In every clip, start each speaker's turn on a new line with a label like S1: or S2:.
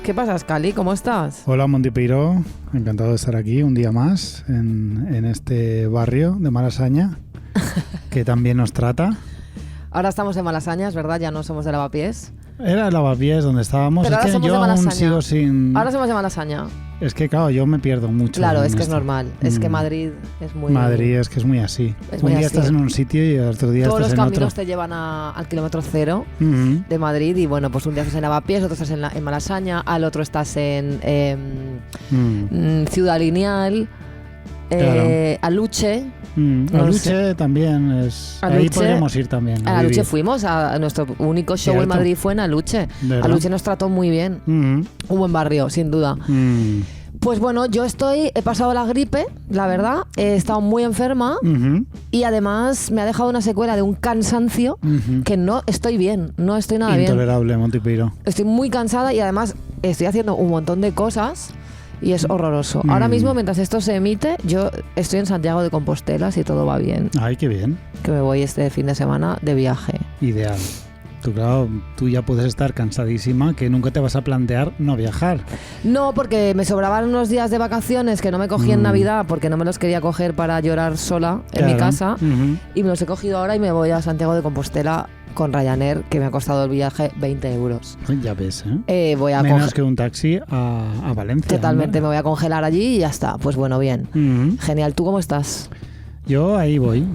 S1: ¿Qué pasa, Scali? ¿Cómo estás?
S2: Hola, Montipeiro. Encantado de estar aquí un día más en este barrio de Malasaña, que también nos trata.
S1: Ahora estamos en Malasaña, es verdad, ya no somos de Lavapiés.
S2: Era Lavapiés donde estábamos.
S1: Pero
S2: es
S1: ahora
S2: que
S1: somos
S2: yo
S1: de
S2: aún
S1: Malasaña.
S2: sigo sin...
S1: Ahora somos de Malasaña.
S2: Es que, claro, yo me pierdo mucho.
S1: Claro, es que
S2: esto.
S1: es normal. Es que Madrid es muy...
S2: Madrid es que es muy así.
S1: Es
S2: un
S1: muy
S2: día
S1: así.
S2: estás en un sitio y otro día
S1: Todos los
S2: estás en
S1: caminos
S2: otro.
S1: te llevan al kilómetro cero
S2: Uh-huh.
S1: de Madrid y bueno, pues un día estás en Lavapiés, otro estás en Malasaña, al otro estás en Ciudad Lineal,
S2: Claro.
S1: Aluche.
S2: A
S1: No
S2: Luche también es...
S1: A
S2: Ahí
S1: Luche-
S2: podríamos ir también.
S1: A
S2: vivir.
S1: Aluche fuimos, a nuestro único show
S2: Cierto.
S1: en Madrid fue en Aluche.
S2: ¿Verdad?
S1: Aluche nos trató muy bien,
S2: Uh-huh.
S1: un buen barrio, sin duda. Pues bueno, yo he pasado la gripe, la verdad, he estado muy enferma
S2: Uh-huh.
S1: y además me ha dejado una secuela de un cansancio
S2: Uh-huh.
S1: que no estoy bien, no estoy nada bien.
S2: Intolerable, Montipeiro.
S1: Estoy muy cansada y además estoy haciendo un montón de cosas y es horroroso. Ahora mismo, mientras esto se emite, yo estoy en Santiago de Compostela, si todo va bien,
S2: Ay, qué bien.
S1: que me voy este fin de semana de viaje.
S2: Ideal. Tú, claro, tú ya puedes estar cansadísima, que nunca te vas a plantear no viajar.
S1: No, porque me sobraban unos días de vacaciones que no me cogí en Navidad porque no me los quería coger para llorar sola en mi
S2: Claro.
S1: casa
S2: Ujú.
S1: y me los he cogido ahora y me voy a Santiago de Compostela con Ryanair, que me ha costado el viaje 20 euros.
S2: Ya ves, ¿eh?
S1: Voy a
S2: Menos que un taxi a Valencia.
S1: Totalmente,
S2: ¿no?
S1: me voy a congelar allí y ya está. Pues bueno, bien.
S2: Ujú.
S1: Genial, ¿tú cómo estás?
S2: Yo ahí voy.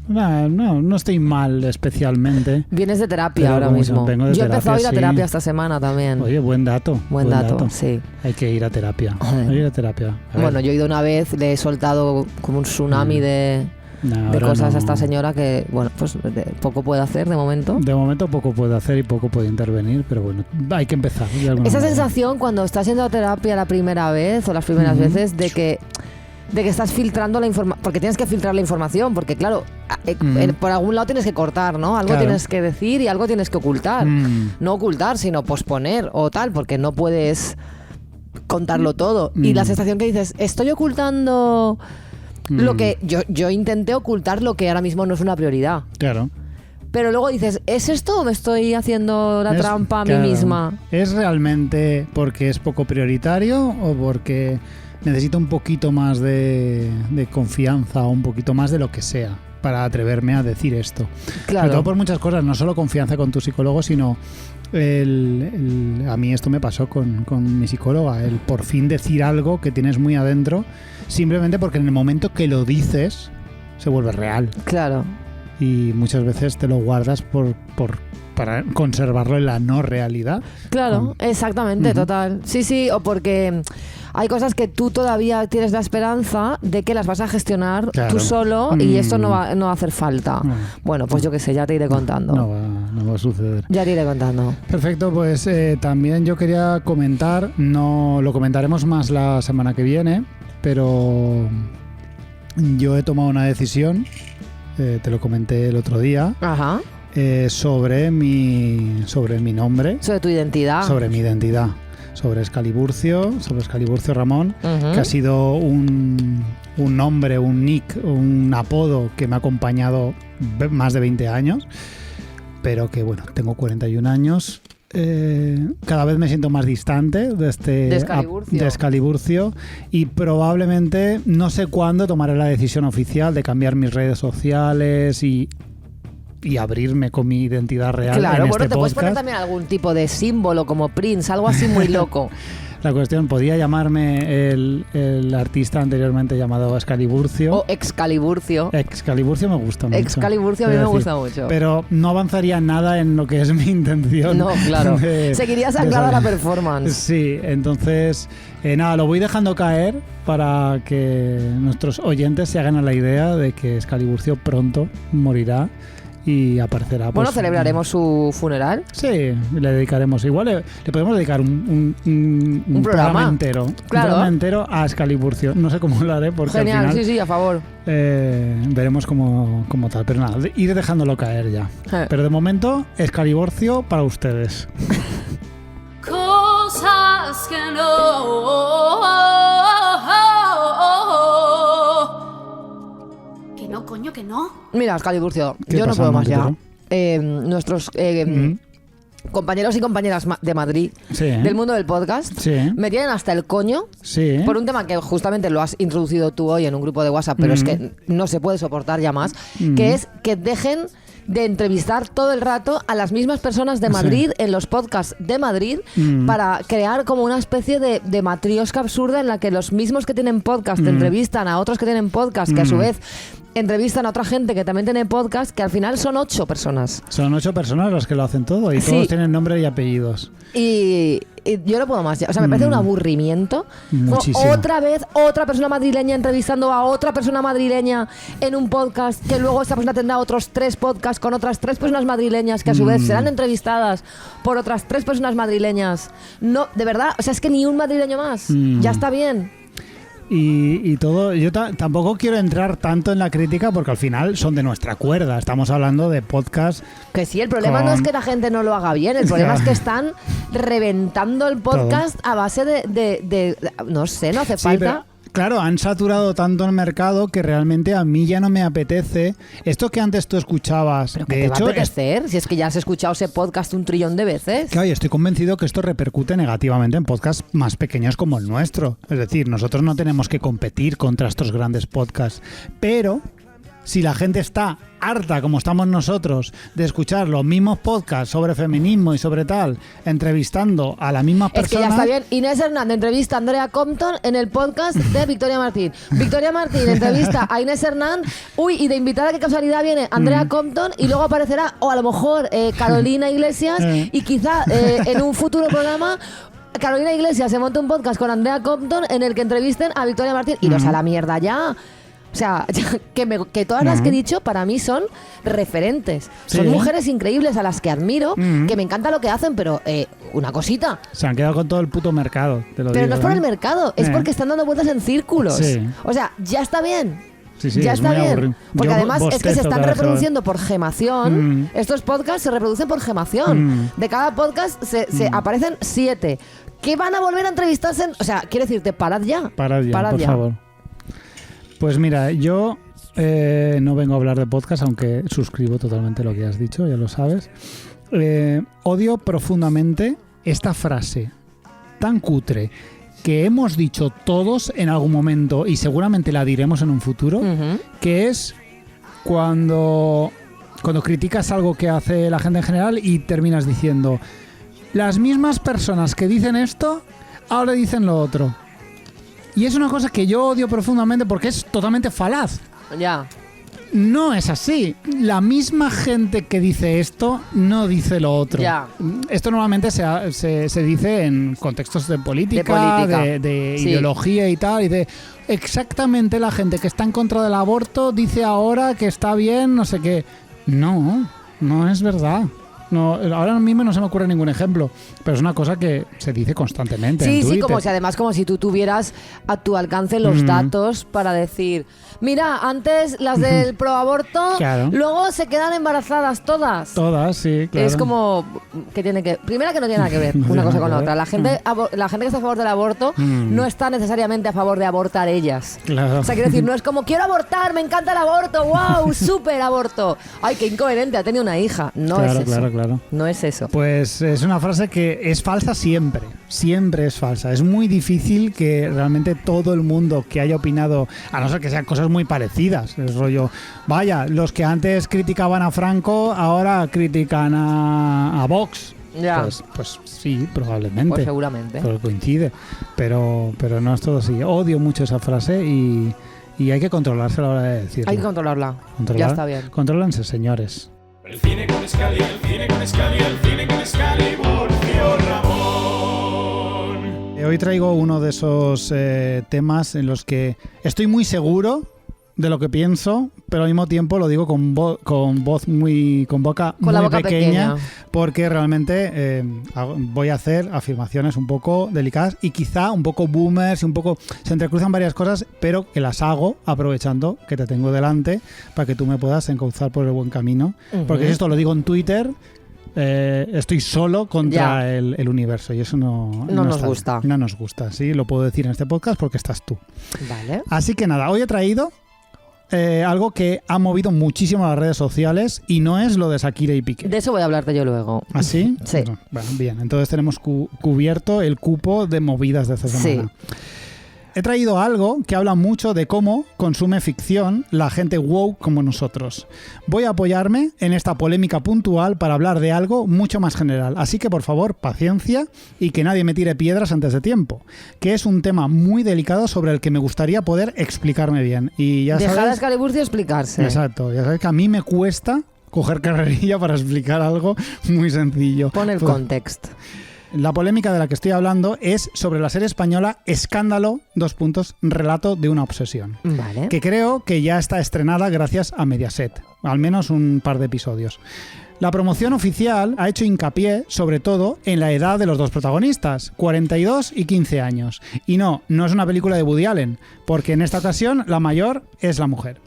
S2: No estoy mal especialmente.
S1: Vienes de terapia
S2: Pero
S1: ahora
S2: como
S1: mismo.
S2: vengo de
S1: Yo he empezado a ir a
S2: terapia, sí.
S1: terapia esta semana también.
S2: Oye, buen dato.
S1: Buen dato, sí.
S2: Hay que ir a terapia.
S1: Joder.
S2: Hay que ir a terapia. A ver.
S1: Bueno, yo he ido una vez, le he soltado como un tsunami de
S2: Ahora
S1: cosas
S2: no.
S1: a esta señora que, bueno, pues poco puede hacer de momento.
S2: De momento poco puede hacer y poco puede intervenir, pero bueno, hay que empezar. de alguna
S1: Esa
S2: manera.
S1: sensación cuando estás yendo a terapia la primera vez o las primeras
S2: Ujú.
S1: veces de que estás filtrando la información, porque tienes que filtrar la información, porque claro, por algún lado tienes que cortar, ¿no? Algo
S2: Claro.
S1: tienes que decir y algo tienes que ocultar.
S2: Mm.
S1: No ocultar, sino posponer o tal, porque no puedes contarlo todo. Y la sensación que dices, estoy ocultando lo que yo intenté ocultar, lo que ahora mismo no es una prioridad.
S2: Claro.
S1: Pero luego dices, ¿es esto o me estoy haciendo la
S2: Es-
S1: trampa a
S2: claro.
S1: mí misma?
S2: ¿Es realmente porque es poco prioritario o porque necesito un poquito más de confianza o un poquito más de lo que sea para atreverme a decir esto? Sobre
S1: Claro.
S2: todo por muchas cosas, no solo confianza con tu psicólogo, sino a mí esto me pasó con mi psicóloga, el por fin decir algo que tienes muy adentro, simplemente porque en el momento que lo dices se vuelve real.
S1: Claro.
S2: Y muchas veces te lo guardas para conservarlo en la no realidad.
S1: Claro, exactamente,
S2: Ujú.
S1: total. Sí, sí, o porque hay cosas que tú todavía tienes la esperanza de que las vas a gestionar
S2: Claro.
S1: tú solo y esto no va a hacer falta.
S2: No.
S1: Bueno, pues yo qué sé, ya te iré contando.
S2: No va a suceder.
S1: Ya te iré contando.
S2: Perfecto, pues también yo quería comentar, no lo comentaremos más la semana que viene, pero yo he tomado una decisión, te lo comenté el otro día,
S1: Ajá.
S2: sobre mi nombre,
S1: Sobre tu identidad.
S2: sobre mi identidad, sobre Scaliburcio Ramón,
S1: Ujú.
S2: que ha sido un nombre, un nick, un apodo que me ha acompañado más de 20 años, pero que bueno, tengo 41 años. Cada vez me siento más distante
S1: De Scaliburcio.
S2: de Scaliburcio y probablemente no sé cuándo tomaré la decisión oficial de cambiar mis redes sociales y abrirme con mi identidad real
S1: Claro,
S2: en
S1: bueno,
S2: este
S1: te puedes poner
S2: podcast.
S1: también algún tipo de símbolo como Prince, algo así muy loco.
S2: La cuestión, podía llamarme el artista anteriormente llamado Scaliburcio.
S1: O Excaliburcio.
S2: Excaliburcio me gusta mucho.
S1: Excaliburcio a mí
S2: es
S1: me
S2: decir,
S1: gusta mucho.
S2: Pero no avanzaría nada en lo que es mi intención.
S1: No, claro.
S2: de-
S1: Seguirías
S2: de
S1: anclada a la
S2: saber.
S1: performance.
S2: Sí, entonces, nada, lo voy dejando caer para que nuestros oyentes se hagan a la idea de que Scaliburcio pronto morirá y aparecerá.
S1: Bueno,
S2: pues,
S1: celebraremos su funeral.
S2: Sí, le dedicaremos. Igual le podemos dedicar un
S1: programa
S2: entero.
S1: Claro.
S2: Un programa entero a Scaliburcio. No sé cómo lo haré porque
S1: Genial,
S2: al final
S1: sí, a favor.
S2: veremos cómo tal. Pero nada, ir dejándolo caer ya. Pero de momento, Scaliburcio para ustedes.
S3: Cosas que no. Que no, coño, que no.
S1: Mira, Scaliburcio,
S2: ¿Qué
S1: yo no
S2: pasa,
S1: puedo más ya.
S2: Montero?
S1: Nuestros compañeros y compañeras de Madrid,
S2: Sí.
S1: del mundo del podcast,
S2: Sí.
S1: me tienen hasta el coño
S2: Sí.
S1: por un tema que justamente lo has introducido tú hoy en un grupo de WhatsApp, pero es que no se puede soportar ya más, que es que dejen de entrevistar todo el rato a las mismas personas de Madrid en los podcasts de Madrid para crear como una especie de matriosca absurda en la que los mismos que tienen podcast entrevistan a otros que tienen podcast, que a su vez entrevistan a otra gente que también tiene podcast, que al final son 8 personas.
S2: Son 8 personas las que lo hacen todo y
S1: Sí.
S2: todos tienen nombre y apellidos.
S1: Y yo no puedo más. O sea, me parece un aburrimiento.
S2: Muchísimo.
S1: Como otra vez, otra persona madrileña entrevistando a otra persona madrileña en un podcast, que luego esta persona tendrá otros 3 podcasts con otras 3 personas madrileñas que a su vez serán entrevistadas por otras 3 personas madrileñas. No, de verdad, o sea, es que ni un madrileño más. Ya está bien.
S2: Y todo, yo tampoco quiero entrar tanto en la crítica porque al final son de nuestra cuerda. Estamos hablando de podcast.
S1: Que sí, el problema no es que la gente no lo haga bien, el problema es que están reventando el podcast a base de no sé, no hace
S2: Sí,
S1: falta.
S2: pero, claro, han saturado tanto el mercado que realmente a mí ya no me apetece. Esto que antes tú escuchabas,
S1: Pero que
S2: de
S1: te va a
S2: hecho,
S1: apetecer, si es que ya has escuchado ese podcast 1 trillón de veces.
S2: claro, y estoy convencido que esto repercute negativamente en podcasts más pequeños como el nuestro. Es decir, nosotros no tenemos que competir contra estos grandes podcasts, pero si la gente está harta, como estamos nosotros, de escuchar los mismos podcasts sobre feminismo y sobre tal, entrevistando a la misma
S1: Es que
S2: persona...
S1: ya está bien. Inés Hernández entrevista a Andrea Compton en el podcast de Victoria Martín. Victoria Martín entrevista a Inés Hernández. Uy, y de invitada, qué casualidad viene Andrea Compton y luego aparecerá, o a lo mejor Carolina Iglesias, y quizá en un futuro programa Carolina Iglesias se monta un podcast con Andrea Compton en el que entrevisten a Victoria Martín. Iros a la mierda ya. O sea, que todas las que he dicho para mí son referentes.
S2: Sí.
S1: Son mujeres increíbles a las que admiro, que me encanta lo que hacen, pero una cosita.
S2: Se han quedado con todo el puto mercado, te lo
S1: Pero
S2: digo,
S1: no es por
S2: ¿eh?
S1: el mercado, es porque están dando vueltas en círculos.
S2: Sí.
S1: O sea, ya está bien.
S2: Sí, sí,
S1: ya
S2: es
S1: está
S2: muy
S1: bien.
S2: aburrido.
S1: Porque
S2: Yo
S1: además es que se
S2: bostezo
S1: están
S2: cada vez que
S1: reproduciendo por gemación. Estos podcasts se reproducen por gemación. De cada podcast se aparecen 7. ¿Qué van a volver a entrevistarse? O sea, quiero decirte, parad ya.
S2: Parad ya, por favor. Pues mira, yo no vengo a hablar de podcast, aunque suscribo totalmente lo que has dicho, ya lo sabes. Odio profundamente esta frase tan cutre que hemos dicho todos en algún momento y seguramente la diremos en un futuro, que es cuando criticas algo que hace la gente en general y terminas diciendo: las mismas personas que dicen esto ahora dicen lo otro. Y es una cosa que yo odio profundamente porque es totalmente falaz.
S1: Ya.
S2: No es así. La misma gente que dice esto no dice lo otro.
S1: Ya.
S2: Esto normalmente se dice en contextos de política, de
S1: Sí.
S2: ideología y tal. Y de exactamente la gente que está en contra del aborto dice ahora que está bien, no sé qué. No, no es verdad. No, ahora mismo no se me ocurre ningún ejemplo, pero es una cosa que se dice constantemente.
S1: Sí,
S2: en
S1: sí,
S2: Twitter.
S1: como si tú tuvieras a tu alcance los datos para decir, mira, antes las del proaborto,
S2: Claro.
S1: luego se quedan embarazadas todas.
S2: Todas, sí, claro.
S1: Es como que tiene que... Primera, que no tiene nada que ver
S2: No
S1: una
S2: tiene
S1: cosa
S2: nada
S1: con la
S2: que
S1: otra.
S2: ver.
S1: La gente que está a favor del aborto no está necesariamente a favor de abortar ellas.
S2: Claro.
S1: O sea, quiero decir, no es como, quiero abortar, me encanta el aborto, wow, súper aborto. Ay, qué incoherente, ha tenido una hija. No
S2: Claro,
S1: es eso.
S2: claro.
S1: No es eso.
S2: Pues es una frase que es falsa siempre. Siempre es falsa. Es muy difícil que realmente todo el mundo que haya opinado, a no ser que sean cosas muy parecidas, el rollo, vaya, los que antes criticaban a Franco ahora critican a Vox.
S1: Ya.
S2: Pues sí, probablemente.
S1: Pues seguramente.
S2: Pero coincide. Pero no es todo así. Odio mucho esa frase y hay que controlarse a la hora de decirlo.
S1: Hay que controlarla. Ya está bien.
S2: Contrólense, señores.
S4: El cine con Scali, el cine con Scali, el cine con Excalibur, tío Ramón.
S2: Hoy traigo uno de esos temas en los que estoy muy seguro de lo que pienso, pero al mismo tiempo lo digo con boca muy
S1: la boca pequeña.
S2: porque realmente voy a hacer afirmaciones un poco delicadas y quizá un poco boomers y un poco se entrecruzan varias cosas, pero que las hago aprovechando que te tengo delante para que tú me puedas encauzar por el buen camino. Porque si esto lo digo en Twitter, estoy solo contra el universo y eso no
S1: nos
S2: está
S1: gusta.
S2: bien. No nos gusta, sí, lo puedo decir en este podcast porque estás tú.
S1: Vale.
S2: Así que nada, hoy he traído algo que ha movido muchísimo las redes sociales y no es lo de Shakira y Piqué.
S1: De eso voy a hablarte yo luego.
S2: ¿Ah, sí?
S1: Sí.
S2: Bueno, bien, entonces tenemos cubierto el cupo de movidas de esta semana.
S1: Sí.
S2: He traído algo que habla mucho de cómo consume ficción la gente woke como nosotros. Voy a apoyarme en esta polémica puntual para hablar de algo mucho más general. Así que, por favor, paciencia y que nadie me tire piedras antes de tiempo. Que es un tema muy delicado sobre el que me gustaría poder explicarme bien. Y ya
S1: Dejar a
S2: sabes...
S1: Excaliburcio explicarse.
S2: Exacto. Ya sabes que a mí me cuesta coger carrerilla para explicar algo muy sencillo.
S1: Pon el contexto.
S2: La polémica de la que estoy hablando es sobre la serie española Escándalo, relato de una obsesión.
S1: Vale.
S2: Que creo que ya está estrenada gracias a Mediaset, al menos un par de episodios. La promoción oficial ha hecho hincapié, sobre todo, en la edad de los dos protagonistas, 42 y 15 años. Y no es una película de Woody Allen, porque en esta ocasión la mayor es la mujer.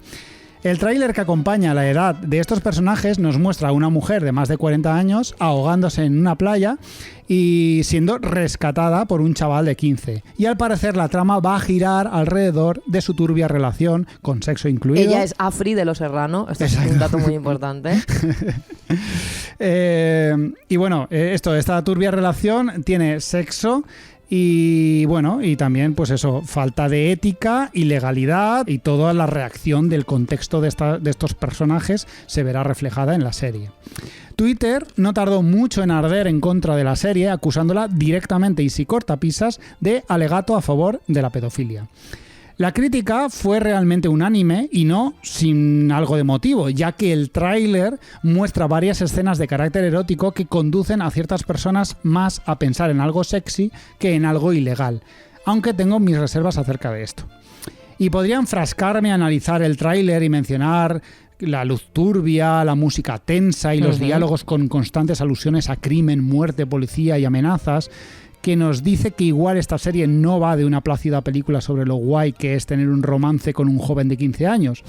S2: El tráiler que acompaña la edad de estos personajes nos muestra a una mujer de más de 40 años ahogándose en una playa y siendo rescatada por un chaval de 15. Y al parecer la trama va a girar alrededor de su turbia relación, con sexo incluido.
S1: Ella es Afri de Los Serrano. Esto es un dato muy importante.
S2: Y bueno, esta turbia relación tiene sexo. Y bueno, y también pues eso, falta de ética, ilegalidad y toda la reacción del contexto de estos personajes se verá reflejada en la serie. Twitter no tardó mucho en arder en contra de la serie, acusándola directamente y sin cortapisas de alegato a favor de la pedofilia. La crítica fue realmente unánime y no sin algo de motivo, ya que el tráiler muestra varias escenas de carácter erótico que conducen a ciertas personas más a pensar en algo sexy que en algo ilegal, aunque tengo mis reservas acerca de esto. Y podría enfrascarme a analizar el tráiler y mencionar la luz turbia, la música tensa y los diálogos con constantes alusiones a crimen, muerte, policía y amenazas, que nos dice que igual esta serie no va de una plácida película sobre lo guay que es tener un romance con un joven de 15 años.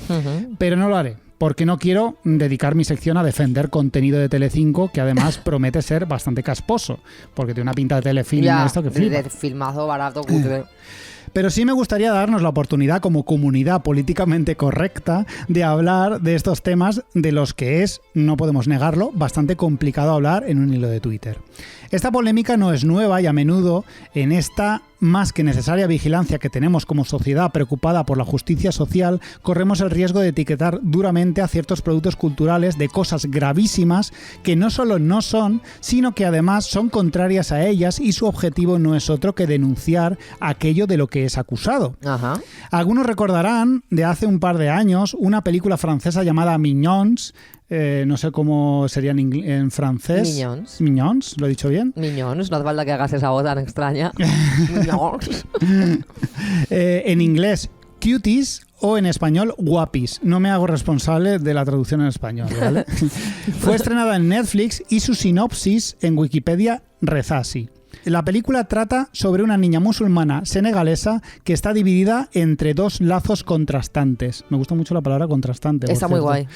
S2: Pero no lo haré, porque no quiero dedicar mi sección a defender contenido de Telecinco, que además promete ser bastante casposo, porque tiene una pinta de telefilm esto que flipa.
S1: De filmazo barato, cutre.
S2: Pero sí me gustaría darnos la oportunidad como comunidad políticamente correcta de hablar de estos temas de los que es, no podemos negarlo, bastante complicado hablar en un hilo de Twitter. Esta polémica no es nueva y a menudo en esta más que necesaria vigilancia que tenemos como sociedad preocupada por la justicia social, corremos el riesgo de etiquetar duramente a ciertos productos culturales de cosas gravísimas que no solo no son, sino que además son contrarias a ellas y su objetivo no es otro que denunciar aquello de lo que es acusado.
S1: Ajá.
S2: Algunos recordarán de hace un par de años una película francesa llamada Mignons, no sé cómo sería en francés.
S1: Mignons.
S2: Mignons, ¿lo he dicho bien?
S1: Mignons, no hace falta que hagas esa voz tan extraña. Mignons.
S2: En inglés, Cuties, o en español, Guapis. No me hago responsable de la traducción en español, ¿vale? Fue estrenada en Netflix y su sinopsis en Wikipedia reza así. La película trata sobre una niña musulmana senegalesa que está dividida entre dos lazos contrastantes. Me gusta mucho la palabra contrastante.
S1: Está muy guay.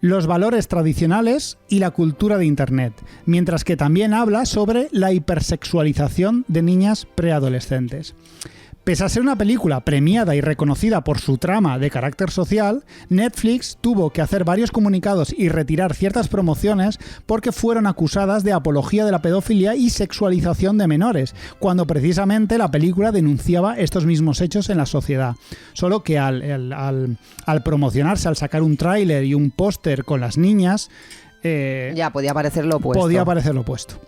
S2: Los valores tradicionales y la cultura de Internet, mientras que también habla sobre la hipersexualización de niñas preadolescentes. Pese a ser una película premiada y reconocida por su trama de carácter social, Netflix tuvo que hacer varios comunicados y retirar ciertas promociones porque fueron acusadas de apología de la pedofilia y sexualización de menores, cuando precisamente la película denunciaba estos mismos hechos en la sociedad. Solo que al promocionarse, al sacar un tráiler y un póster con las niñas...
S1: ya, podía parecer lo opuesto.
S2: Podía parecer lo opuesto.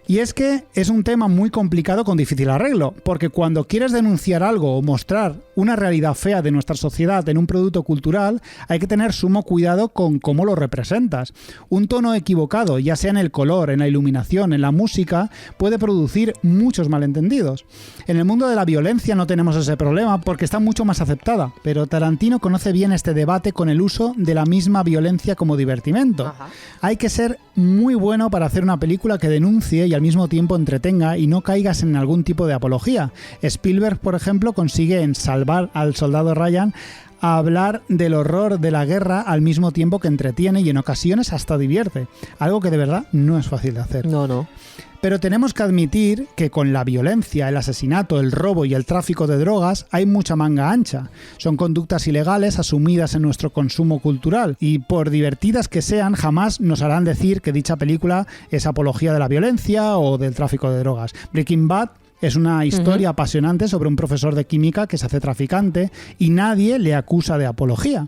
S2: Y es que es un tema muy complicado con difícil arreglo, porque cuando quieres denunciar algo o mostrar una realidad fea de nuestra sociedad en un producto cultural, hay que tener sumo cuidado con cómo lo representas. Un tono equivocado, ya sea en el color, en la iluminación, en la música, puede producir muchos malentendidos. En el mundo de la violencia no tenemos ese problema porque está mucho más aceptada, pero Tarantino conoce bien este debate con el uso de la misma violencia como divertimento.
S1: Ajá. Hay
S2: que ser muy bueno para hacer una película que denuncie y al mismo tiempo entretenga y no caigas en algún tipo de apología. Spielberg, por ejemplo, consigue en Salvar al soldado Ryan a hablar del horror de la guerra al mismo tiempo que entretiene y en ocasiones hasta divierte. Algo que de verdad no es fácil de hacer.
S1: No.
S2: Pero tenemos que admitir que con la violencia, el asesinato, el robo y el tráfico de drogas hay mucha manga ancha. Son conductas ilegales asumidas en nuestro consumo cultural y por divertidas que sean, jamás nos harán decir que dicha película es apología de la violencia o del tráfico de drogas. Breaking Bad es una historia apasionante sobre un profesor de química que se hace traficante y nadie le acusa de apología.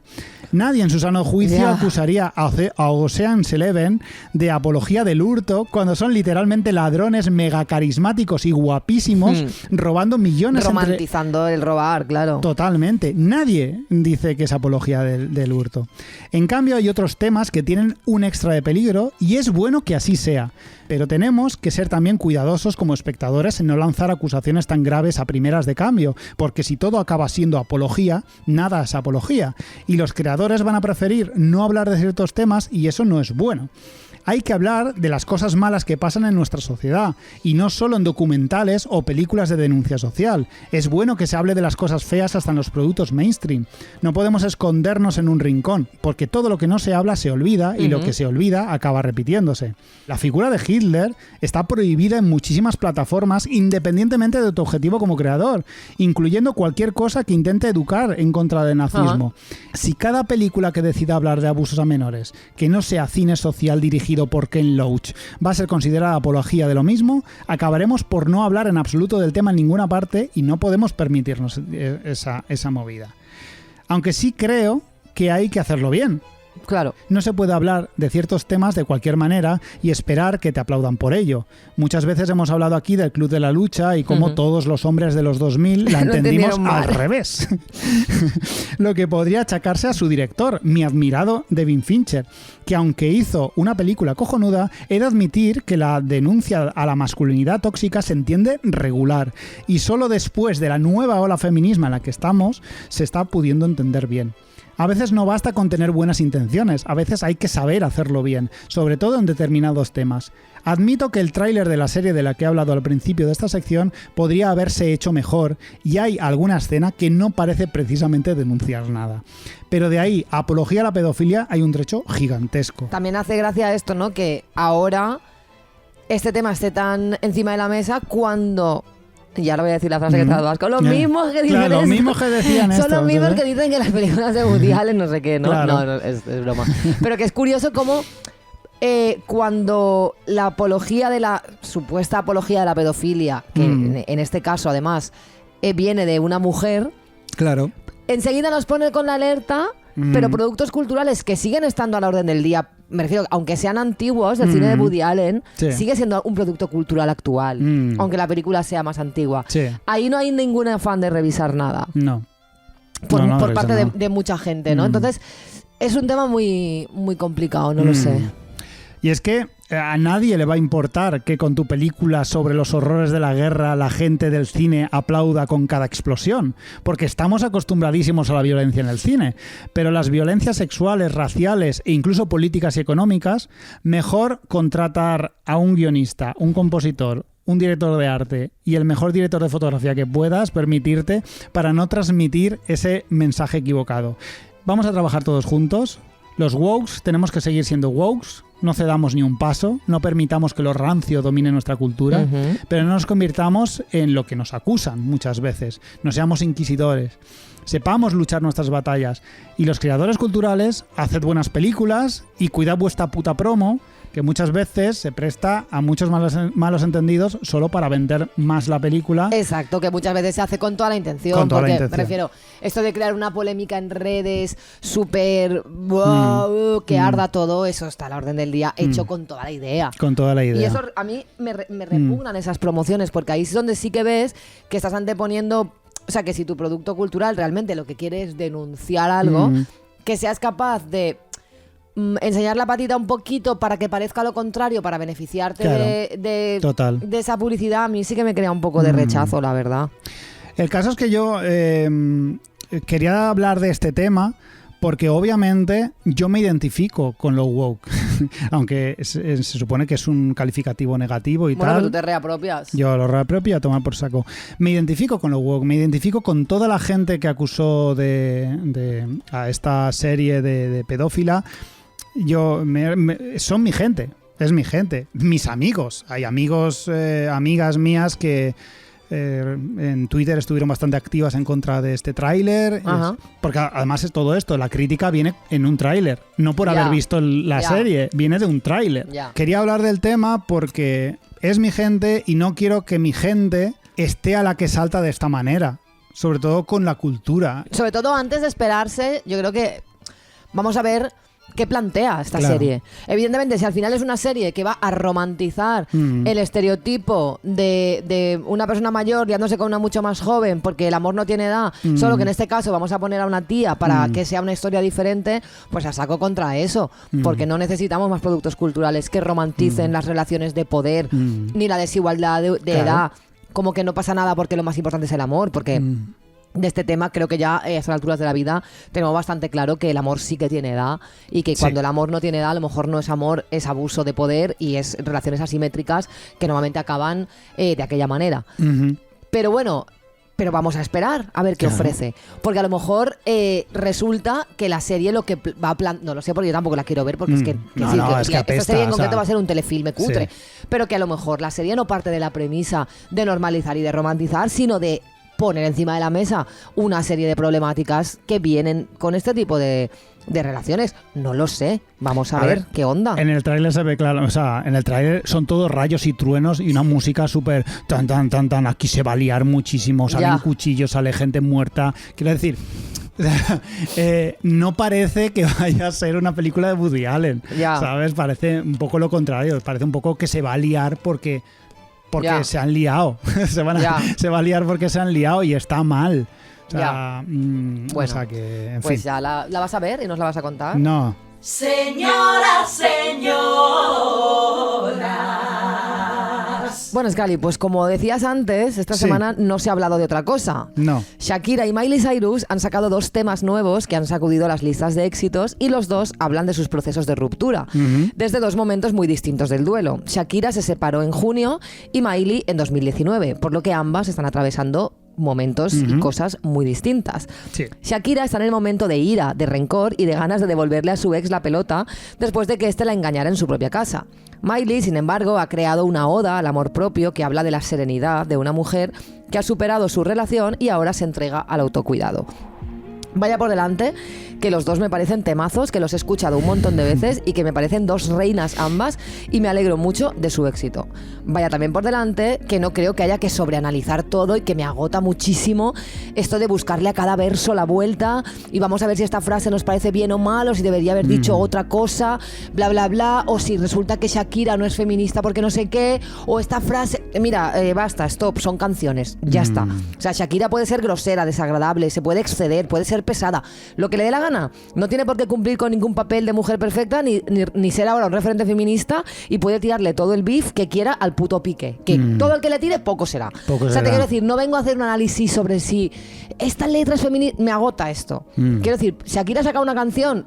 S2: Nadie en su sano juicio acusaría a Ocean's Eleven de apología del hurto cuando son literalmente ladrones mega carismáticos y guapísimos robando millones.
S1: Romantizando el robar, claro.
S2: Totalmente. Nadie dice que es apología del hurto. En cambio, hay otros temas que tienen un extra de peligro y es bueno que así sea. Pero tenemos que ser también cuidadosos como espectadores en no lanzar acusaciones tan graves a primeras de cambio, porque si todo acaba siendo apología, nada es apología. Y los creadores van a preferir no hablar de ciertos temas y eso no es bueno. Hay que hablar de las cosas malas que pasan en nuestra sociedad, y no solo en documentales o películas de denuncia social. Es bueno que se hable de las cosas feas hasta en los productos mainstream. No podemos escondernos en un rincón, porque todo lo que no se habla se olvida, y lo que se olvida acaba repitiéndose. La figura de Hitler está prohibida en muchísimas plataformas independientemente de tu objetivo como creador, incluyendo cualquier cosa que intente educar en contra del nazismo. Si cada película que decida hablar de abusos a menores, que no sea cine social dirigido por Ken Loach, va a ser considerada apología de lo mismo, acabaremos por no hablar en absoluto del tema en ninguna parte y no podemos permitirnos esa movida. Aunque sí creo que hay que hacerlo bien.
S1: Claro.
S2: No se puede hablar de ciertos temas de cualquier manera y esperar que te aplaudan por ello. Muchas veces hemos hablado aquí del Club de la Lucha y cómo todos los hombres de los 2000 la entendimos al revés. Lo que podría achacarse a su director, mi admirado David Fincher, que aunque hizo una película cojonuda, he de admitir que la denuncia a la masculinidad tóxica se entiende regular y solo después de la nueva ola feminismo en la que estamos se está pudiendo entender bien. A veces no basta con tener buenas intenciones, a veces hay que saber hacerlo bien, sobre todo en determinados temas. Admito que el tráiler de la serie de la que he hablado al principio de esta sección podría haberse hecho mejor y hay alguna escena que no parece precisamente denunciar nada. Pero de ahí a apología a la pedofilia hay un trecho gigantesco.
S1: También hace gracia esto, ¿no? Que ahora este tema esté tan encima de la mesa cuando... Y ahora voy a decir la frase que te ha dado asco. Los mismos que dicen
S2: los mismos que decían
S1: son
S2: esto,
S1: los mismos
S2: ¿sí?
S1: que dicen que las películas de Woody Allen no sé qué, ¿no?
S2: Claro.
S1: No, es broma. Pero que es curioso cómo cuando la apología de la supuesta apología de la pedofilia, que en este caso además viene de una mujer,
S2: claro,
S1: enseguida nos pone con la alerta, pero productos culturales que siguen estando a la orden del día, me refiero, aunque sean antiguos, el cine de Woody Allen sigue siendo un producto cultural actual, aunque la película sea más antigua.
S2: Sí.
S1: Ahí no hay ningún afán de revisar nada.
S2: No.
S1: Por parte de mucha gente, ¿no? Entonces, es un tema muy, muy complicado, no lo sé.
S2: Y es que a nadie le va a importar que con tu película sobre los horrores de la guerra la gente del cine aplauda con cada explosión, porque estamos acostumbradísimos a la violencia en el cine, pero las violencias sexuales, raciales e incluso políticas y económicas, mejor contratar a un guionista, un compositor, un director de arte y el mejor director de fotografía que puedas permitirte para no transmitir ese mensaje equivocado. Vamos a trabajar todos juntos. Los wokes tenemos que seguir siendo wokes, no cedamos ni un paso, no permitamos que lo rancio domine nuestra cultura, pero no nos convirtamos en lo que nos acusan muchas veces, no seamos inquisidores. Sepamos luchar nuestras batallas. Y los creadores culturales, haced buenas películas y cuidad vuestra puta promo, que muchas veces se presta a muchos malos entendidos solo para vender más la película.
S1: Exacto, que muchas veces se hace con toda la intención.
S2: Con toda
S1: porque
S2: la intención.
S1: me refiero, esto de crear una polémica en redes súper que arda todo, eso está a la orden del día, hecho con toda la idea.
S2: Con toda la idea.
S1: Y eso a mí me repugnan esas promociones, porque ahí es donde sí que ves que estás anteponiendo. O sea, que si tu producto cultural realmente lo que quiere es denunciar algo, que seas capaz de enseñar la patita un poquito para que parezca lo contrario, para beneficiarte de esa publicidad, a mí sí que me crea un poco de rechazo, la verdad.
S2: El caso es que yo quería hablar de este tema porque obviamente yo me identifico con lo woke, aunque se supone que es un calificativo negativo y tal.
S1: Bueno, pero tú te reapropias.
S2: Yo lo reapropio a tomar por saco. Me identifico con lo woke, me identifico con toda la gente que acusó a esta serie de pedófila. Son mi gente. es mi gente, mis amigos. Hay amigos, amigas mías que en Twitter estuvieron bastante activas en contra de este tráiler, porque además es todo esto, la crítica viene en un tráiler, no por haber visto la serie, viene de un tráiler. Quería hablar del tema porque es mi gente y no quiero que mi gente esté a la que salta de esta manera, sobre todo con la cultura.
S1: Sobre todo antes de esperarse, yo creo que vamos a ver qué plantea esta serie. Evidentemente, si al final es una serie que va a romantizar el estereotipo de una persona mayor liándose con una mucho más joven porque el amor no tiene edad, solo que en este caso vamos a poner a una tía para que sea una historia diferente, pues a saco contra eso, porque no necesitamos más productos culturales que romanticen las relaciones de poder ni la desigualdad de edad, como que no pasa nada porque lo más importante es el amor, porque... De este tema creo que ya a estas alturas de la vida tenemos bastante claro que el amor sí que tiene edad y que cuando el amor no tiene edad a lo mejor no es amor, es abuso de poder y es relaciones asimétricas que normalmente acaban de aquella manera. Pero bueno, pero vamos a esperar a ver qué ofrece, porque a lo mejor resulta que la serie lo que va a no lo sé porque yo tampoco la quiero ver porque es que esta serie en concreto va a ser un telefilme cutre, pero que a lo mejor la serie no parte de la premisa de normalizar y de romantizar, sino de poner encima de la mesa una serie de problemáticas que vienen con este tipo de relaciones. No lo sé. Vamos a ver qué onda.
S2: En el tráiler se ve claro, o sea, en el tráiler son todos rayos y truenos y una música súper tan. Aquí se va a liar muchísimo. Salen cuchillos, sale gente muerta. Quiero decir, no parece que vaya a ser una película de Woody Allen. ¿Sabes? Parece un poco lo contrario. Parece un poco que se va a liar porque se han liado. se va a liar porque se han liado y está mal. O sea,
S1: bueno,
S2: o sea que, en
S1: pues
S2: fin.
S1: ya la vas a ver y nos la vas a contar.
S2: No.
S5: Señoras,
S1: Bueno, Scali, pues como decías antes, esta semana no se ha hablado de otra cosa.
S2: No.
S1: Shakira y Miley Cyrus han sacado 2 temas nuevos que han sacudido las listas de éxitos y los dos hablan de sus procesos de ruptura, desde 2 momentos muy distintos del duelo. Shakira se separó en junio y Miley en 2019, por lo que ambas están atravesando momentos y cosas muy distintas. Shakira está en el momento de ira, de rencor y de ganas de devolverle a su ex la pelota después de que éste la engañara en su propia casa. Miley, sin embargo, ha creado una oda al amor propio que habla de la serenidad de una mujer que ha superado su relación y ahora se entrega al autocuidado. Vaya por delante que los dos me parecen temazos, que los he escuchado un montón de veces y que me parecen 2 reinas ambas y me alegro mucho de su éxito. Vaya también por delante que no creo que haya que sobreanalizar todo y que me agota muchísimo esto de buscarle a cada verso la vuelta y vamos a ver si esta frase nos parece bien o mal o si debería haber dicho otra cosa, bla bla bla, o si resulta que Shakira no es feminista porque no sé qué, o esta frase... Mira, basta, stop, son canciones, ya está. O sea, Shakira puede ser grosera, desagradable, se puede exceder, puede ser pesada, lo que le dé la gana. No tiene por qué cumplir con ningún papel de mujer perfecta ni ser ahora un referente feminista y puede tirarle todo el beef que quiera al puto Piqué. Que todo el que le tire, poco será.
S2: Poco
S1: o sea,
S2: será.
S1: te quiero decir, no vengo a hacer un análisis sobre si esta letra es feminista. Me agota esto. Quiero decir, Shakira ha sacado una canción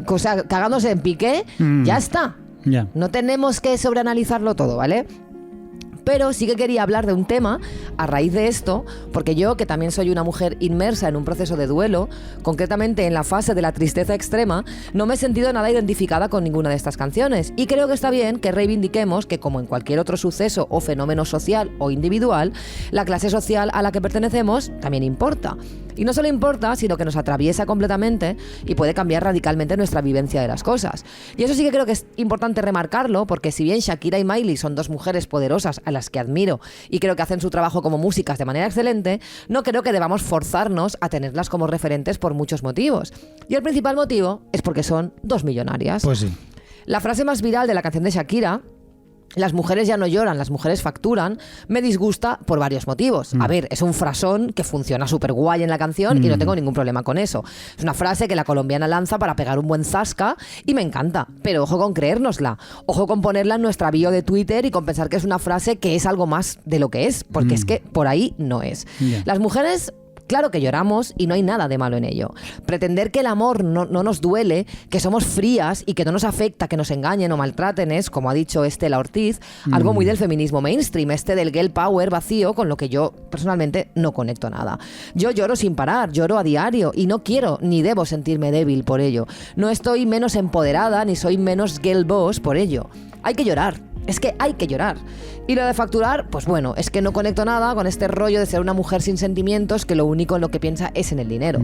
S1: o sea, cagándose en Piqué, ya está. No tenemos que sobreanalizarlo todo, ¿vale? Pero sí que quería hablar de un tema a raíz de esto, porque yo, que también soy una mujer inmersa en un proceso de duelo, concretamente en la fase de la tristeza extrema, no me he sentido nada identificada con ninguna de estas canciones. Y creo que está bien que reivindiquemos que, como en cualquier otro suceso o fenómeno social o individual, la clase social a la que pertenecemos también importa. Y no solo importa, sino que nos atraviesa completamente y puede cambiar radicalmente nuestra vivencia de las cosas. Y eso sí que creo que es importante remarcarlo, porque si bien Shakira y Miley son 2 mujeres poderosas a las que admiro y creo que hacen su trabajo como músicas de manera excelente, no creo que debamos forzarnos a tenerlas como referentes por muchos motivos. Y el principal motivo es porque son 2 millonarias.
S2: Pues sí.
S1: La frase más viral de la canción de Shakira, las mujeres ya no lloran, las mujeres facturan, me disgusta por varios motivos. A ver, es un frasón que funciona súper guay en la canción y no tengo ningún problema con eso. Es una frase que la colombiana lanza para pegar un buen zasca y me encanta. Pero ojo con creérnosla. Ojo con ponerla en nuestra bio de Twitter y con pensar que es una frase que es algo más de lo que es. Porque es que por ahí no es. Las mujeres Claro que lloramos y no hay nada de malo en ello. Pretender que el amor no nos duele, que somos frías y que no nos afecta que nos engañen o maltraten es, como ha dicho Estela Ortiz, algo muy del feminismo mainstream, del girl power vacío, con lo que yo personalmente no conecto nada. Yo lloro sin parar, lloro a diario y no quiero ni debo sentirme débil por ello. No estoy menos empoderada ni soy menos girl boss por ello. Hay que llorar. Es que hay que llorar. Y lo de facturar, pues bueno, es que no conecto nada con este rollo de ser una mujer sin sentimientos que lo único en lo que piensa es en el dinero.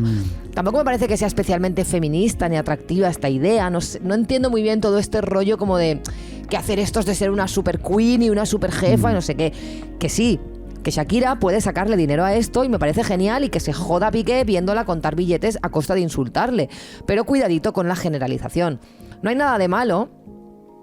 S1: Tampoco me parece que sea especialmente feminista ni atractiva esta idea. No entiendo muy bien todo este rollo como de que hacer esto es de ser una super queen y una super jefa y no sé qué. Que sí, que Shakira puede sacarle dinero a esto y me parece genial y que se joda a Piqué viéndola contar billetes a costa de insultarle. Pero cuidadito con la generalización. No hay nada de malo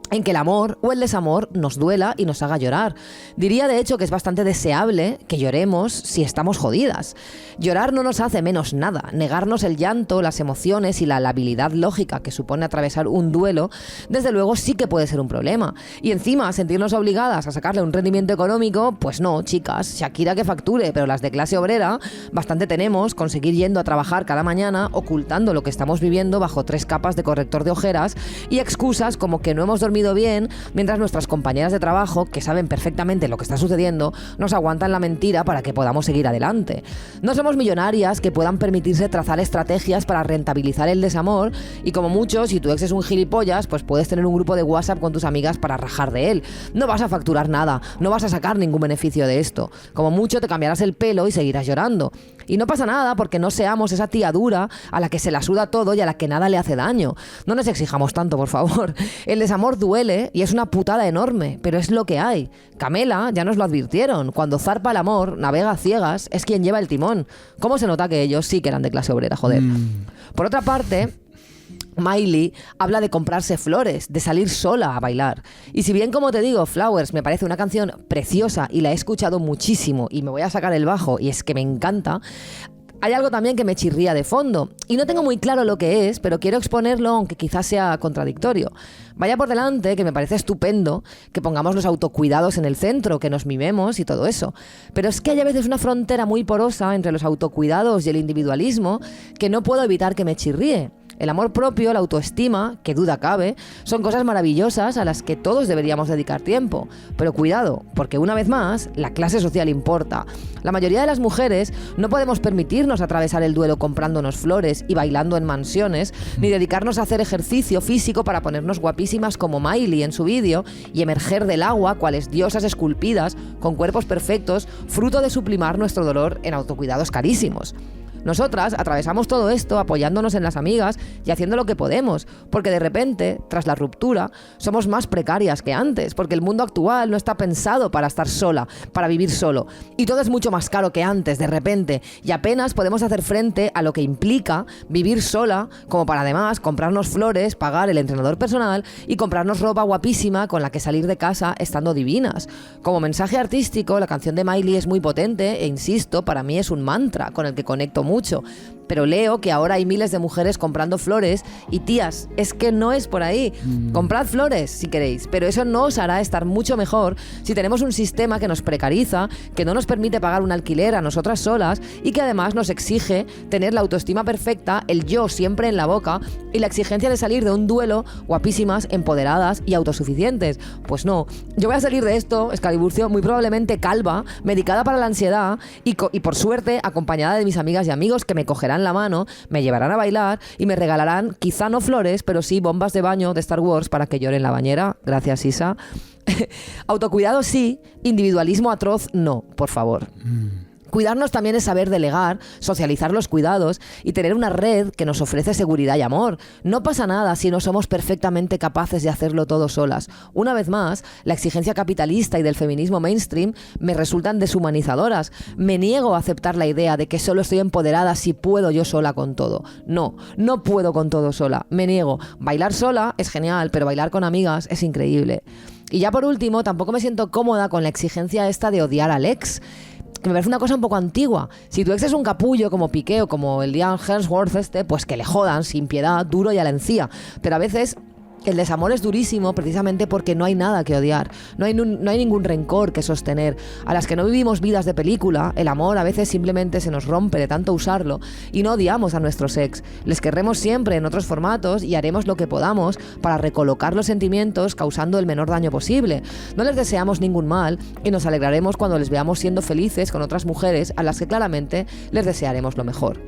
S1: en que el amor o el desamor nos duela y nos haga llorar. Diría de hecho que es bastante deseable que lloremos si estamos jodidas. Llorar no nos hace menos nada. Negarnos el llanto, las emociones y la habilidad lógica que supone atravesar un duelo, desde luego sí que puede ser un problema. Y encima sentirnos obligadas a sacarle un rendimiento económico, pues no, chicas, Shakira que facture, pero las de clase obrera bastante tenemos con seguir yendo a trabajar cada mañana ocultando lo que estamos viviendo bajo 3 capas de corrector de ojeras y excusas como que no hemos dormido bien, mientras nuestras compañeras de trabajo, que saben perfectamente lo que está sucediendo, nos aguantan la mentira para que podamos seguir adelante. No somos millonarias que puedan permitirse trazar estrategias para rentabilizar el desamor y como mucho, si tu ex es un gilipollas, pues puedes tener un grupo de WhatsApp con tus amigas para rajar de él. No vas a facturar nada, no vas a sacar ningún beneficio de esto. Como mucho te cambiarás el pelo y seguirás llorando. Y no pasa nada porque no seamos esa tía dura a la que se la suda todo y a la que nada le hace daño. No nos exijamos tanto, por favor. El desamor duele y es una putada enorme, pero es lo que hay. Camela ya nos lo advirtieron. Cuando zarpa el amor, navega a ciegas, es quien lleva el timón. ¿Cómo se nota que ellos sí que eran de clase obrera, joder? Por otra parte, Miley habla de comprarse flores, de salir sola a bailar. Y si bien, como te digo, Flowers me parece una canción preciosa y la he escuchado muchísimo y me voy a sacar el bajo y es que me encanta, hay algo también que me chirría de fondo y no tengo muy claro lo que es, pero quiero exponerlo aunque quizás sea contradictorio. Vaya por delante que me parece estupendo que pongamos los autocuidados en el centro, que nos mimemos y todo eso. Pero es que hay a veces una frontera muy porosa entre los autocuidados y el individualismo que no puedo evitar que me chirríe. El amor propio, la autoestima, que duda cabe, son cosas maravillosas a las que todos deberíamos dedicar tiempo. Pero cuidado, porque una vez más, la clase social importa. La mayoría de las mujeres no podemos permitirnos atravesar el duelo comprándonos flores y bailando en mansiones, ni dedicarnos a hacer ejercicio físico para ponernos guapísimas como Miley en su vídeo y emerger del agua cuales diosas esculpidas con cuerpos perfectos, fruto de sublimar nuestro dolor en autocuidados carísimos. Nosotras atravesamos todo esto apoyándonos en las amigas y haciendo lo que podemos, porque de repente, tras la ruptura, somos más precarias que antes, porque el mundo actual no está pensado para estar sola, para vivir solo, y todo es mucho más caro que antes, de repente, y apenas podemos hacer frente a lo que implica vivir sola, como para además comprarnos flores, pagar el entrenador personal y comprarnos ropa guapísima con la que salir de casa estando divinas. Como mensaje artístico, la canción de Miley es muy potente e insisto, para mí es un mantra con el que conecto mucho. Pero leo que ahora hay miles de mujeres comprando flores y tías, es que no es por ahí. Comprad flores si queréis, pero eso no os hará estar mucho mejor si tenemos un sistema que nos precariza, que no nos permite pagar un alquiler a nosotras solas y que además nos exige tener la autoestima perfecta, el yo siempre en la boca y la exigencia de salir de un duelo guapísimas, empoderadas y autosuficientes. Pues no, yo voy a salir de esto, Escaliburcio, muy probablemente calva, medicada para la ansiedad y por suerte acompañada de mis amigas y amigos que me cogerán la mano, me llevarán a bailar y me regalarán, quizá no flores, pero sí bombas de baño de Star Wars para que llore en la bañera. Gracias, Isa. Autocuidado sí, individualismo atroz no, por favor. Cuidarnos también es saber delegar, socializar los cuidados y tener una red que nos ofrece seguridad y amor. No pasa nada si no somos perfectamente capaces de hacerlo todo solas. Una vez más, la exigencia capitalista y del feminismo mainstream me resultan deshumanizadoras. Me niego a aceptar la idea de que solo estoy empoderada si puedo yo sola con todo. No, no puedo con todo sola. Me niego. Bailar sola es genial, pero bailar con amigas es increíble. Y ya por último, tampoco me siento cómoda con la exigencia esta de odiar al ex, que me parece una cosa un poco antigua. Si tu ex es un capullo como Piqué o como el Liam Hemsworth pues que le jodan sin piedad, duro y a la encía. Pero a veces El desamor es durísimo precisamente porque no hay nada que odiar, no hay ningún rencor que sostener. A las que no vivimos vidas de película, el amor a veces simplemente se nos rompe de tanto usarlo y no odiamos a nuestros ex. Les querremos siempre en otros formatos y haremos lo que podamos para recolocar los sentimientos causando el menor daño posible. No les deseamos ningún mal y nos alegraremos cuando les veamos siendo felices con otras mujeres a las que claramente les desearemos lo mejor.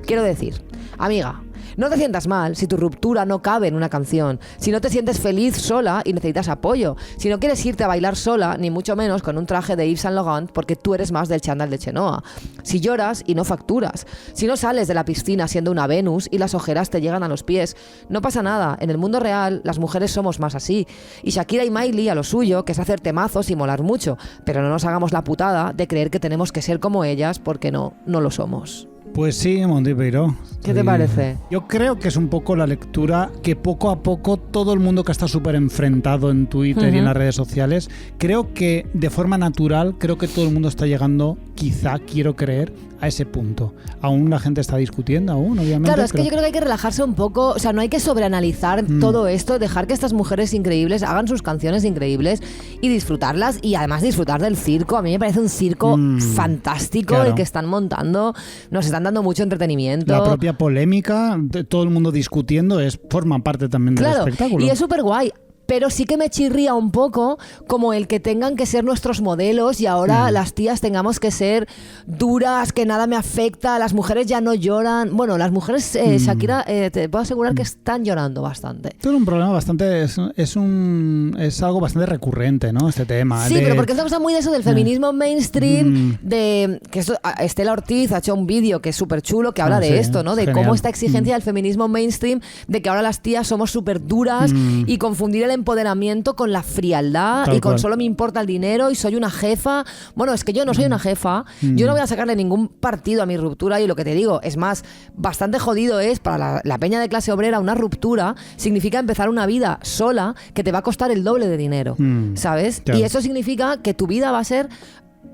S1: Quiero decir, amiga, no te sientas mal si tu ruptura no cabe en una canción, si no te sientes feliz sola y necesitas apoyo, si no quieres irte a bailar sola, ni mucho menos con un traje de Yves Saint Laurent porque tú eres más del chándal de Chenoa, si lloras y no facturas, si no sales de la piscina siendo una Venus y las ojeras te llegan a los pies, no pasa nada, en el mundo real las mujeres somos más así, y Shakira y Miley a lo suyo, que es hacer temazos y molar mucho, pero no nos hagamos la putada de creer que tenemos que ser como ellas porque no lo somos.
S2: Pues sí, Monty Peiró.
S1: ¿Qué te parece?
S2: Yo creo que es un poco la lectura que poco a poco todo el mundo que está súper enfrentado en Twitter y en las redes sociales, creo que de forma natural, creo que todo el mundo está llegando, quizá, quiero creer, a ese punto. Aún la gente está discutiendo, obviamente.
S1: Claro, es que yo creo que hay que relajarse un poco, o sea, no hay que sobreanalizar todo esto, dejar que estas mujeres increíbles hagan sus canciones increíbles y disfrutarlas, y además disfrutar del circo. A mí me parece un circo fantástico, claro, el que están montando, nos están dando mucho entretenimiento.
S2: La propia polémica, todo el mundo discutiendo, forma parte también del espectáculo.
S1: Y es súper guay. Pero sí que me chirría un poco como el que tengan que ser nuestros modelos y ahora las tías tengamos que ser duras, que nada me afecta, las mujeres ya no lloran. Bueno, las mujeres, Shakira, te puedo asegurar que están llorando bastante.
S2: Esto es un problema bastante, es algo bastante recurrente, ¿no? Este tema.
S1: Sí, pero porque es una cosa muy de eso del feminismo mainstream, de que Estela Ortiz ha hecho un vídeo que es súper chulo que habla de esto, ¿no? De genial. Cómo esta exigencia del feminismo mainstream, de que ahora las tías somos súper duras y confundir el empoderamiento con la frialdad tal y con cual. Solo me importa el dinero y soy una jefa. Bueno, es que yo no soy una jefa, yo no voy a sacarle ningún partido a mi ruptura y lo que te digo, es más, bastante jodido es para la peña de clase obrera una ruptura, significa empezar una vida sola que te va a costar el doble de dinero, ¿sabes? Claro. Y eso significa que tu vida va a ser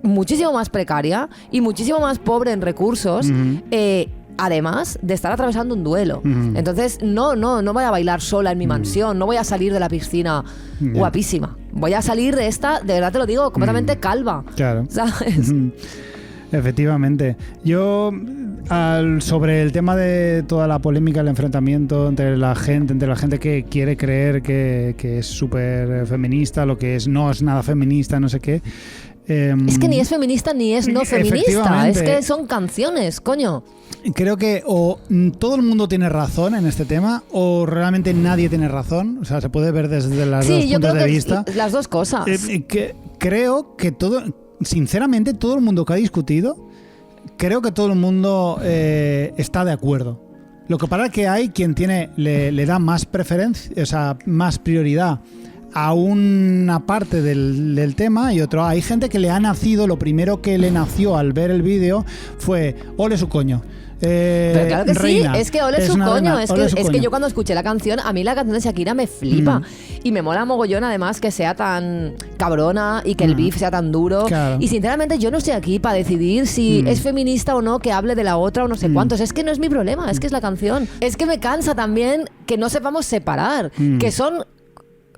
S1: muchísimo más precaria y muchísimo más pobre en recursos, además de estar atravesando un duelo. Entonces no voy a bailar sola en mi mansión, no voy a salir de la piscina guapísima, voy a salir de esta, de verdad te lo digo, completamente calva. Claro. ¿Sabes?
S2: Efectivamente. Yo, sobre el tema de toda la polémica, el enfrentamiento entre la gente que quiere creer que es súper feminista, lo que no es nada feminista, no sé qué.
S1: Es que ni es feminista ni es no feminista, es que son canciones, coño.
S2: Creo que o todo el mundo tiene razón en este tema o realmente nadie tiene razón, o sea, se puede ver desde las dos puntos de vista.
S1: Las dos cosas.
S2: Creo que sinceramente todo el mundo que ha discutido, creo que todo el mundo está de acuerdo. Lo que pasa es que hay quien le da más preferencia, o sea, más prioridad a una parte del tema y otro. Hay gente que le ha nacido, lo primero que le nació al ver el vídeo fue ole su coño.
S1: Pero claro que reina, sí, es que ole su coño, es
S2: coño.
S1: Que yo cuando escuché la canción, a mí la canción de Shakira me flipa y me mola mogollón además que sea tan cabrona y que el beef sea tan duro, claro. Y sinceramente yo no estoy aquí para decidir si es feminista o no, que hable de la otra o no sé cuántos, es que no es mi problema, es que es la canción, es que me cansa también que no sepamos separar, que son...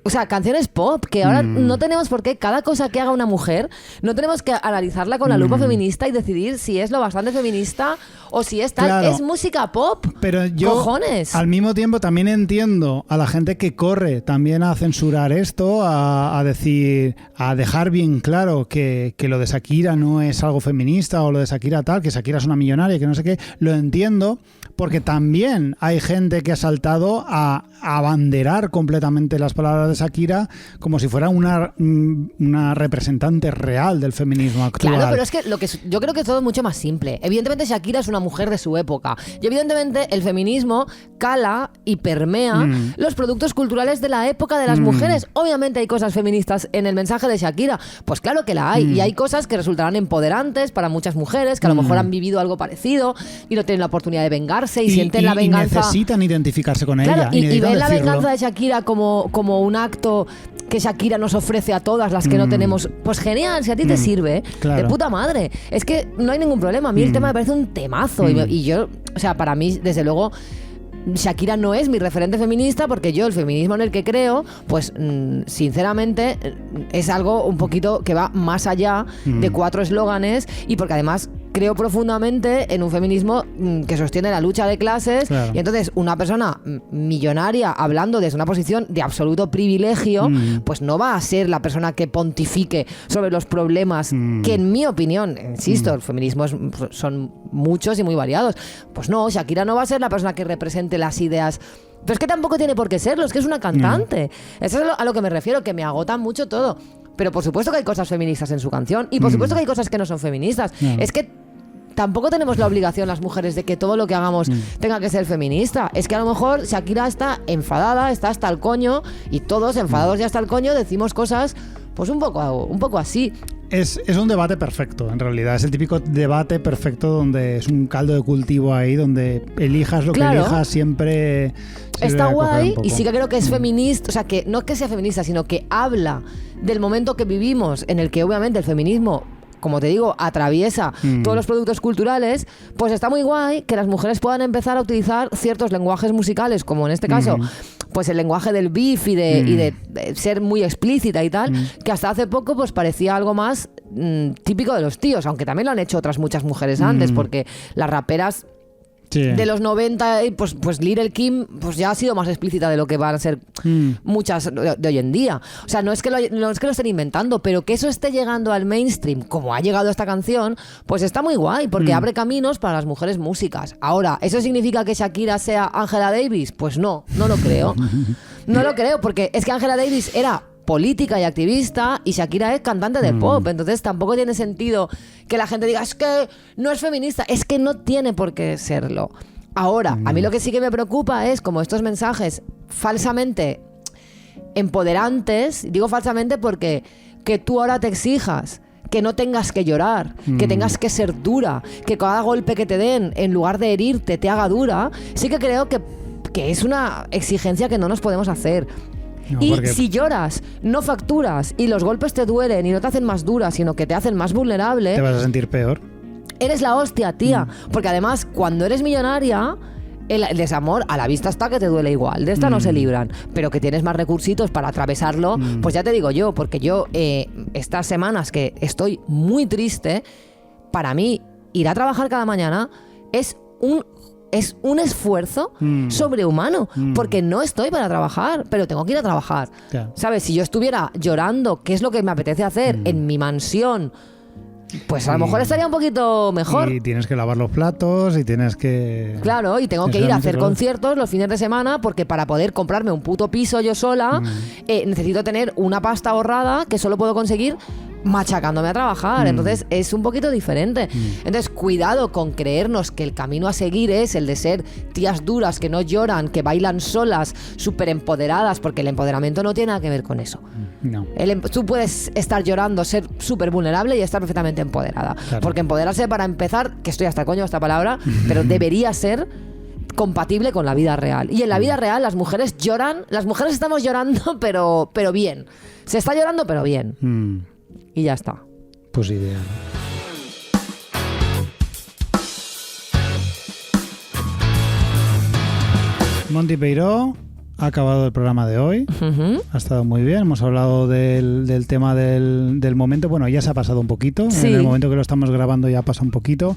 S1: O sea, canciones pop, que ahora no tenemos por qué, cada cosa que haga una mujer, no tenemos que analizarla con la lupa feminista y decidir si es lo bastante feminista o si es tal. Claro. Es música pop.
S2: Pero yo,
S1: cojones.
S2: Al mismo tiempo, también entiendo a la gente que corre también a censurar esto, a decir, a dejar bien claro que lo de Shakira no es algo feminista o lo de Shakira tal, que Shakira es una millonaria y que no sé qué. Lo entiendo porque también hay gente que ha saltado a abanderar completamente las palabras de Shakira como si fuera una representante real del feminismo actual.
S1: Claro, pero es que yo creo que todo es mucho más simple. Evidentemente Shakira es una mujer de su época y evidentemente el feminismo cala y permea los productos culturales de la época de las mujeres. Obviamente hay cosas feministas en el mensaje de Shakira, pues claro que la hay, y hay cosas que resultarán empoderantes para muchas mujeres que a lo mejor han vivido algo parecido y no tienen la oportunidad de vengarse y sienten la venganza.
S2: Y necesitan identificarse con ella.
S1: Y ven la venganza de Shakira como un acto que Shakira nos ofrece a todas las que no tenemos. Pues genial, si a ti te sirve, claro. De puta madre. Es que no hay ningún problema. A mí el tema me parece un temazo. Y yo, o sea, para mí, desde luego, Shakira no es mi referente feminista porque yo el feminismo en el que creo, pues sinceramente es algo un poquito que va más allá de 4 eslóganes y porque además creo profundamente en un feminismo que sostiene la lucha de clases,
S2: claro.
S1: y entonces una persona millonaria hablando desde una posición de absoluto privilegio, pues no va a ser la persona que pontifique sobre los problemas que en mi opinión, insisto, el feminismo son muchos y muy variados. Pues no, Shakira no va a ser la persona que represente las ideas. Pero es que tampoco tiene por qué serlo, es que es una cantante. Eso es a lo que me refiero, que me agota mucho todo. Pero por supuesto que hay cosas feministas en su canción y por supuesto que hay cosas que no son feministas. Es que tampoco tenemos la obligación las mujeres de que todo lo que hagamos tenga que ser feminista. Es que a lo mejor Shakira está enfadada, está hasta el coño y todos enfadados ya hasta el coño decimos cosas pues un poco así.
S2: Es un debate perfecto, en realidad. Es el típico debate perfecto donde es un caldo de cultivo ahí, donde elijas lo que elijas, siempre
S1: está guay y sí que creo que es feminista, o sea, que no es que sea feminista, sino que habla del momento que vivimos en el que obviamente el feminismo, como te digo, atraviesa todos los productos culturales. Pues está muy guay que las mujeres puedan empezar a utilizar ciertos lenguajes musicales, como en este caso pues el lenguaje del beef y de ser muy explícita y tal, que hasta hace poco pues parecía algo más típico de los tíos, aunque también lo han hecho otras muchas mujeres antes, porque las raperas de los 90, pues Little Kim pues ya ha sido más explícita de lo que van a ser muchas de hoy en día. O sea, no es que lo estén inventando, pero que eso esté llegando al mainstream, como ha llegado esta canción, pues está muy guay, porque abre caminos para las mujeres músicas. Ahora, ¿eso significa que Shakira sea Angela Davis? Pues no lo creo. No lo creo, porque es que Angela Davis era política y activista y Shakira es cantante de pop, entonces tampoco tiene sentido que la gente diga es que no es feminista, es que no tiene por qué serlo. Ahora, a mí lo que sí que me preocupa es como estos mensajes falsamente empoderantes, digo falsamente porque que tú ahora te exijas que no tengas que llorar, que tengas que ser dura, que cada golpe que te den, en lugar de herirte, te haga dura, sí que creo que es una exigencia que no nos podemos hacer. No, y si lloras, no facturas y los golpes te duelen y no te hacen más dura, sino que te hacen más vulnerable,
S2: te vas a sentir peor.
S1: Eres la hostia, tía. Porque además, cuando eres millonaria, el desamor a la vista está que te duele igual. De esta no se libran. Pero que tienes más recursitos para atravesarlo, pues ya te digo yo, porque yo estas semanas que estoy muy triste, para mí ir a trabajar cada mañana es un esfuerzo sobrehumano, porque no estoy para trabajar, pero tengo que ir a trabajar. Yeah. ¿Sabes? Si yo estuviera llorando, ¿qué es lo que me apetece hacer en mi mansión? Pues a lo mejor estaría un poquito mejor.
S2: Y tienes que lavar los platos y tienes que...
S1: Claro, y tengo que ir a hacer conciertos los fines de semana porque para poder comprarme un puto piso yo sola necesito tener una pasta ahorrada que solo puedo conseguir machacándome a trabajar. Entonces es un poquito diferente. Entonces cuidado con creernos que el camino a seguir es el de ser tías duras que no lloran, que bailan solas, súper empoderadas, porque el empoderamiento no tiene nada que ver con eso.
S2: No.
S1: Tú puedes estar llorando, ser súper vulnerable y estar perfectamente empoderada. Claro. Porque empoderarse, para empezar, que estoy hasta el coño de esta palabra, pero debería ser compatible con la vida real. Y en la vida real las mujeres lloran, las mujeres estamos llorando, pero bien. Se está llorando, pero bien. Y ya está.
S2: Pues ideal. Monty Peiró ha acabado el programa de hoy. Ha estado muy bien. Hemos hablado del tema del momento. Bueno, ya se ha pasado un poquito. Sí. En el momento que lo estamos grabando ya pasa un poquito.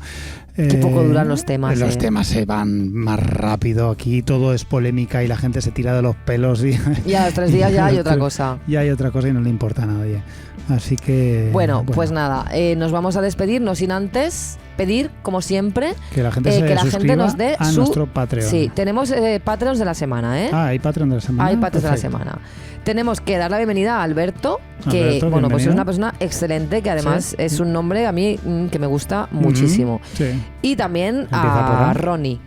S1: Qué poco duran los temas.
S2: Los temas se van más rápido. Aquí todo es polémica y la gente se tira de los pelos. Y
S1: a los 3 días ya hay otra cosa.
S2: Ya hay otra cosa y no le importa a nadie. Así que...
S1: Bueno, pues nada. Nos vamos a despedir, no sin antes pedir, como siempre,
S2: que la gente,
S1: nos dé
S2: a nuestro Patreon.
S1: Sí, tenemos Patreons de la semana, ¿eh?
S2: Hay Patreon de la semana.
S1: Hay Patreons de la semana. Tenemos que dar la bienvenida a Alberto, que bueno, pues es una persona excelente, que además es un nombre a mí que me gusta muchísimo.
S2: Sí.
S1: Y también a Ronnie.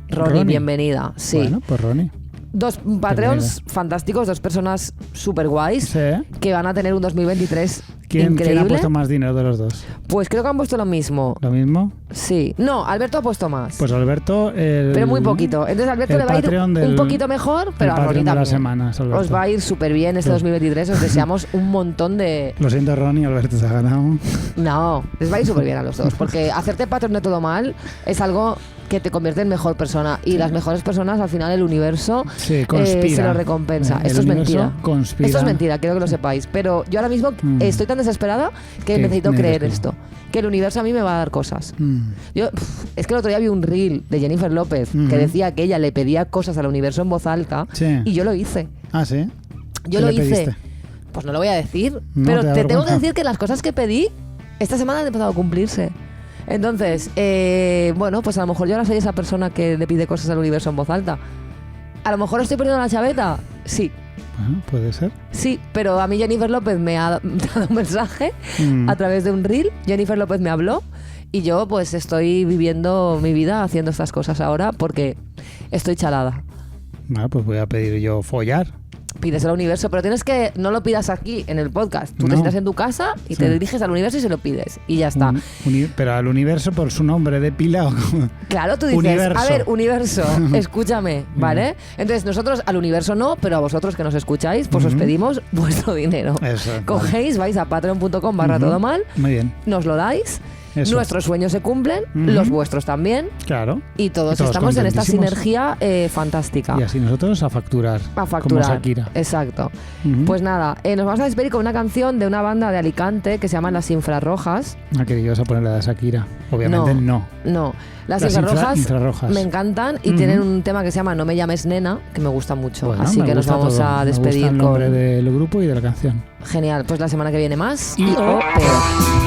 S1: Ronnie, bienvenida. Sí.
S2: Bueno, pues Ronnie.
S1: 2 Patreons fantásticos, 2 personas súper guays que van a tener un 2023 increíble.
S2: ¿Quién ha puesto más dinero de los dos?
S1: Pues creo que han puesto lo mismo.
S2: ¿Lo mismo?
S1: Sí. No, Alberto ha puesto más.
S2: Pues Alberto...
S1: pero muy poquito. Entonces Alberto
S2: el
S1: le va a ir
S2: Patreon
S1: un poquito mejor, pero a Ronnie
S2: de la
S1: también.
S2: semana, Alberto.
S1: Os va a ir súper bien este 2023. Os deseamos un montón de...
S2: Lo siento, Ronnie, Alberto se ha ganado.
S1: No, les va a ir súper bien a los dos. Porque hacerte Patreon de todo mal es algo que te convierte en mejor persona. Y las mejores personas, al final, el universo
S2: se lo
S1: recompensa.
S2: El
S1: Esto es mentira.
S2: Conspira.
S1: Esto es mentira, quiero que lo sepáis. Pero yo ahora mismo estoy tan desesperada que necesito creer esto. Que el universo a mí me va a dar cosas. Es que el otro día vi un reel de Jennifer López que decía que ella le pedía cosas al universo en voz alta y yo lo hice.
S2: Ah, ¿sí?
S1: Yo lo hice. Pediste? Pues no lo voy a decir, pero te tengo que decir que las cosas que pedí esta semana han empezado a cumplirse. Entonces, bueno, pues a lo mejor yo ahora soy esa persona que le pide cosas al universo en voz alta. A lo mejor estoy perdiendo la chaveta. Sí.
S2: Bueno, puede ser.
S1: Sí, pero a mí Jennifer López me ha dado un mensaje a través de un reel. Jennifer López me habló y yo pues estoy viviendo mi vida haciendo estas cosas ahora porque estoy chalada.
S2: Bueno, pues voy a pedir yo follar.
S1: Pides al universo, pero tienes que... No lo pidas aquí en el podcast. Tú te sientas en tu casa y te diriges al universo y se lo pides. Y ya está.
S2: Pero al universo por su nombre de pila.
S1: Claro, tú dices, universo. A ver, universo, escúchame, ¿vale? Entonces nosotros al universo no, pero a vosotros que nos escucháis, pues os pedimos vuestro dinero.
S2: Eso,
S1: cogéis, vais a patreon.com/todo mal.
S2: Muy bien.
S1: Nos lo dais. Eso. Nuestros sueños se cumplen, los vuestros también.
S2: Claro.
S1: Y todos estamos en esta sinergia fantástica.
S2: Y así nosotros a facturar. Como Shakira.
S1: Exacto. Pues nada, nos vamos a despedir con una canción de una banda de Alicante que se llama Las Infrarrojas.
S2: Ah, que ibas a poner la de Shakira. Obviamente no.
S1: No. Las infrarrojas me encantan y tienen un tema que se llama No me llames nena, que me gusta mucho. Bueno, así que nos vamos a despedir
S2: me gusta el nombre del grupo y de la canción.
S1: Genial. Pues la semana que viene más y o peor.